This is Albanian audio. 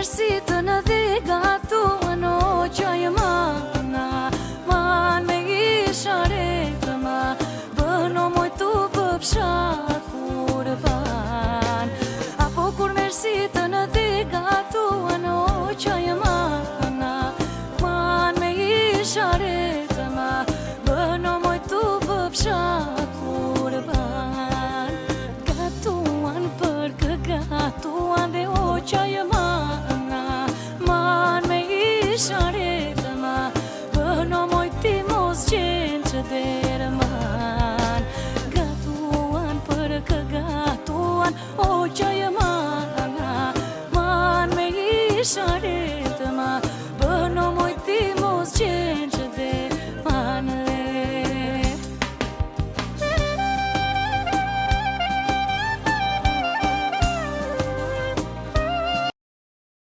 mersi të në dhe gatuan o qaj mana, man me isha rekë ma, bëno moj tu pëpsha kurban. Apo kur mersi të në dhe gatuan o qaj mana, man me isha rekë ma, bëno moj tu pëpsha kurban. Gatuan për kë gatuan dhe o qaj mana, man me isha rekë ma, bëno moj ti mos qenë që derman. Gatuan për kë gatuan o qaj mana, man me isha